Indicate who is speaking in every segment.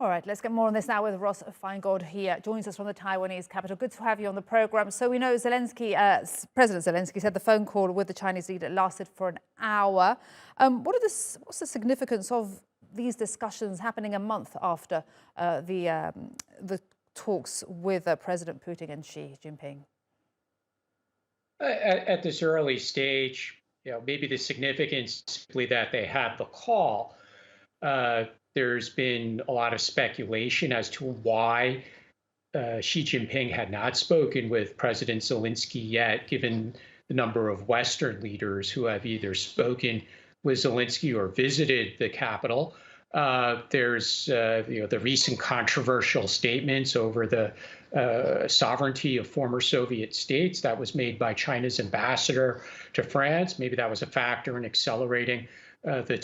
Speaker 1: All right, let's get more on this now with Ross Feingold. He joins us from the Taiwanese capital. Good to have you on the program. So we know President Zelenskyy said the phone call with the Chinese leader lasted for an hour. What's the significance of these discussions happening a month after the talks with President Putin and Xi Jinping?
Speaker 2: At this early stage, maybe the significance is simply that they had the call. There's been a lot of speculation as to why Xi Jinping had not spoken with President Zelenskyy yet, given the number of Western leaders who have either spoken with Zelenskyy or visited the capital. There's the recent controversial statements over the sovereignty of former Soviet states that was made by China's ambassador to France. Maybe that was a factor in accelerating the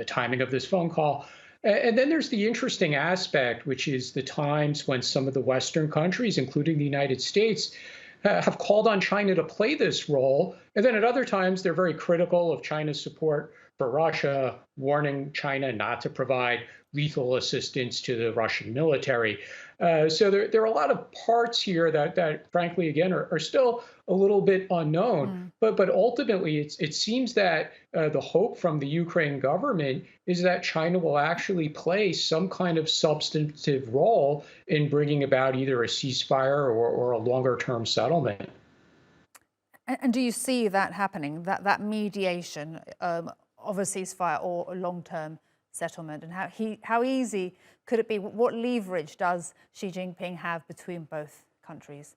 Speaker 2: timing of this phone call. And then there's the interesting aspect, which is the times when some of the Western countries, including the United States, have called on China to play this role. And then at other times, they're very critical of China's support for Russia, warning China not to provide lethal assistance to the Russian military. So there are a lot of parts here that frankly, again, are still a little bit unknown. But ultimately, it seems that the hope from the Ukraine government is that China will actually play some kind of substantive role in bringing about either a ceasefire or a longer-term settlement.
Speaker 1: And do you see that happening, that mediation of a ceasefire or a long-term settlement? And how easy could it be? What leverage does Xi Jinping have between both countries?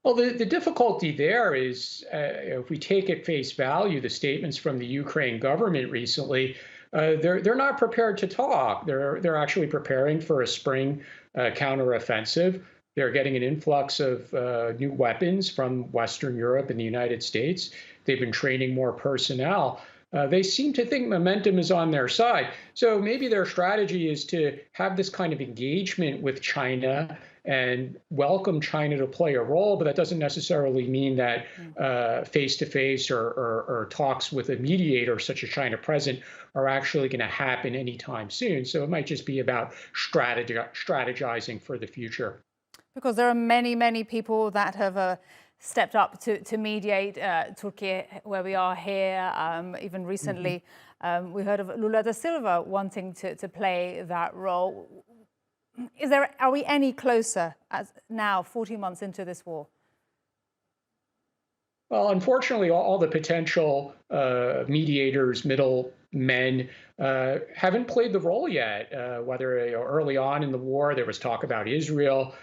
Speaker 2: Well, the difficulty there is, if we take at face value the statements from the Ukraine government recently, they're not prepared to talk. They're actually preparing for a spring counteroffensive. They're getting an influx of new weapons from Western Europe and the United States. They've been training more personnel. They seem to think momentum is on their side. So maybe their strategy is to have this kind of engagement with China and welcome China to play a role, but that doesn't necessarily mean that face-to-face or talks with a mediator such as China present are actually going to happen anytime soon. So it might just be about strategizing for the future.
Speaker 1: Because there are many, many people that have stepped up to mediate. Turkey, where we are here, even recently, we heard of Lula da Silva wanting to play that role. Are we any closer as now, 40 months into this war?
Speaker 2: Well, unfortunately, all the potential mediators, middlemen, haven't played the role yet. Whether early on in the war, there was talk about Israel.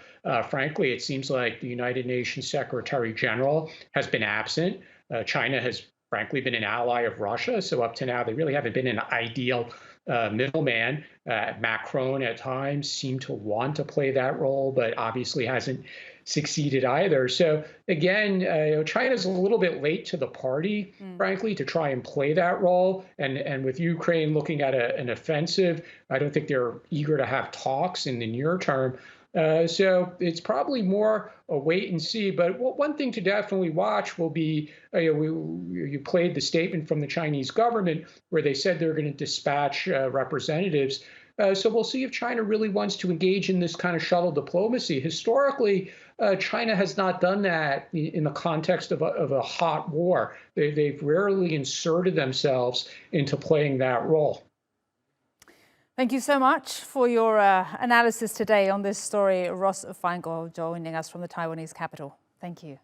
Speaker 2: Frankly, it seems like the United Nations Secretary General has been absent. China has, frankly, been an ally of Russia. So up to now, they really haven't been an ideal middleman. Macron at times seemed to want to play that role, but obviously hasn't succeeded either. So again, China's a little bit late to the party, frankly, to try and play that role. And with Ukraine looking at an offensive, I don't think they're eager to have talks in the near term. So it's probably more a wait and see. But one thing to definitely watch will be, you played the statement from the Chinese government where they said they're going to dispatch representatives. So we'll see if China really wants to engage in this kind of shuttle diplomacy. Historically, China has not done that in the context of a hot war. They've rarely inserted themselves into playing that role.
Speaker 1: Thank you so much for your analysis today on this story. Ross Feingold joining us from the Taiwanese capital. Thank you.